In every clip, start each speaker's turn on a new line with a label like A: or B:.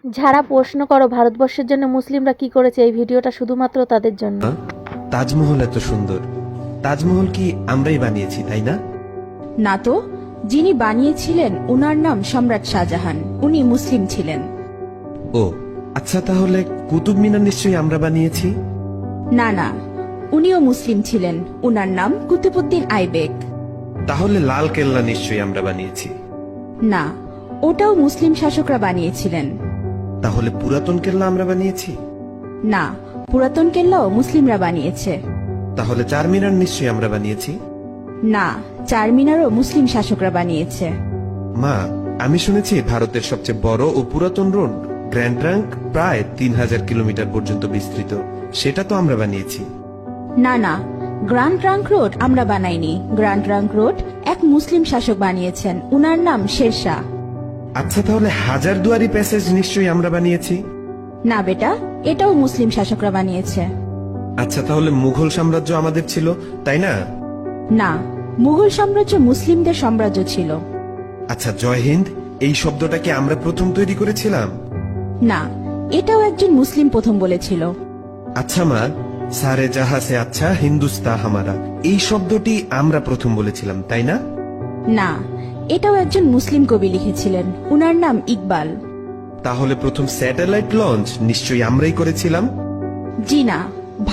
A: যারা প্রশ্ন করো ভারতবর্ষের জন্য মুসলিমরা কি করেছে, এই ভিডিওটা শুধুমাত্র তাদের জন্য।
B: তাজমহল এত সুন্দর, তাজমহল কি আমরাই বানিয়েছি, তাই না?
C: না তো, যিনি বানিয়েছিলেন ওনার নাম সম্রাট শাহজাহান, উনি মুসলিম ছিলেন।
B: ও আচ্ছা, তাহলে কুতুব মিনার নিশ্চয়ই আমরা বানিয়েছি।
C: না না, উনিও মুসলিম ছিলেন, ওনার নাম কুতুবউদ্দিন আইবেক।
B: তাহলে লাল কেল্লা নিশ্চয়ই আমরা বানিয়েছি।
C: না, ওটাও মুসলিম শাসকরা বানিয়েছিলেন।
B: তাহলে পুরাতন কেল্লা আমরা বানিয়েছি।
C: না, পুরাতন কেল্লাও মুসলিমরা বানিয়েছে।
B: তাহলে চারমিনার নিশ্চয়ই আমরা বানিয়েছি।
C: না, চারমিনারও মুসলিম শাসকরা বানিয়েছে।
B: মা, আমি শুনেছি ভারতের সবচেয়ে বড় ও পুরাতন রোড গ্র্যান্ড ট্রাঙ্ক প্রায় 3000 কিলোমিটার পর্যন্ত বিস্তৃত, সেটা তো আমরা বানিয়েছি।
C: না না, গ্র্যান্ড ট্রাঙ্ক রোড আমরা বানাইনি। গ্র্যান্ড ট্রাঙ্ক রোড এক মুসলিম শাসক বানিয়েছেন, উনার নাম শেরশাহ।
B: আচ্ছা, তাহলে হাজারদুয়ারি প্যাসেজ নিশ্চয়ই আমরা বানিয়েছি।
C: না বেটা, এটাও মুসলিম শাসকরা বানিয়েছে।
B: আচ্ছা, তাহলে মুঘল সাম্রাজ্য আমাদের ছিল, তাই না?
C: না, মুঘল সাম্রাজ্য মুসলিমদের সাম্রাজ্য ছিল।
B: আচ্ছা, জয় হিন্দ এই শব্দটা কি আমরা প্রথম তৈরি করেছিলাম?
C: না, এটাও একজন মুসলিম প্রথম বলেছিল।
B: আচ্ছা মা, সারে জাহা সে আচ্ছা হিন্দুস্তা হামারা এই শব্দটি আমরা প্রথম বলেছিলাম, তাই না?
C: না, এটাও একজন মুসলিম কবি লিখেছিলেন, উনার নাম ইকবাল।
B: তাহলে প্রথম স্যাটেলাইট লঞ্চ নিশ্চয়ই আমরাই করেছিলাম।
C: জি না,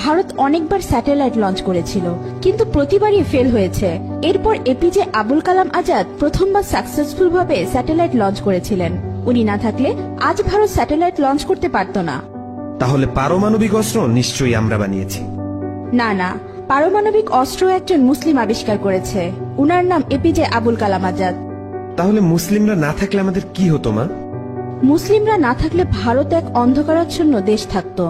C: ভারত অনেকবার স্যাটেলাইট লঞ্চ করেছিল, কিন্তু প্রতিবারই ফেল হয়েছে। এরপর এপিজে আবুল কালাম আজাদ প্রথমবার সাকসেসফুল ভাবে স্যাটেলাইট লঞ্চ করেছিলেন। উনি না থাকলে আজ ভারত স্যাটেলাইট লঞ্চ করতে পারত না।
B: তাহলে পারমাণবিক অস্ত্র নিশ্চয়ই আমরা বানিয়েছি।
C: না না, পারমাণবিক অস্ত্র একজন মুসলিম আবিষ্কার করেছে, উনার নাম এপিজে আবুল কালাম আজাদ।
B: তাহলে মুসলিমরা না থাকলে আমাদের কি হতো মা?
C: মুসলিমরা না থাকলে ভারত এক অন্ধকারাচ্ছন্ন দেশ থাকতো।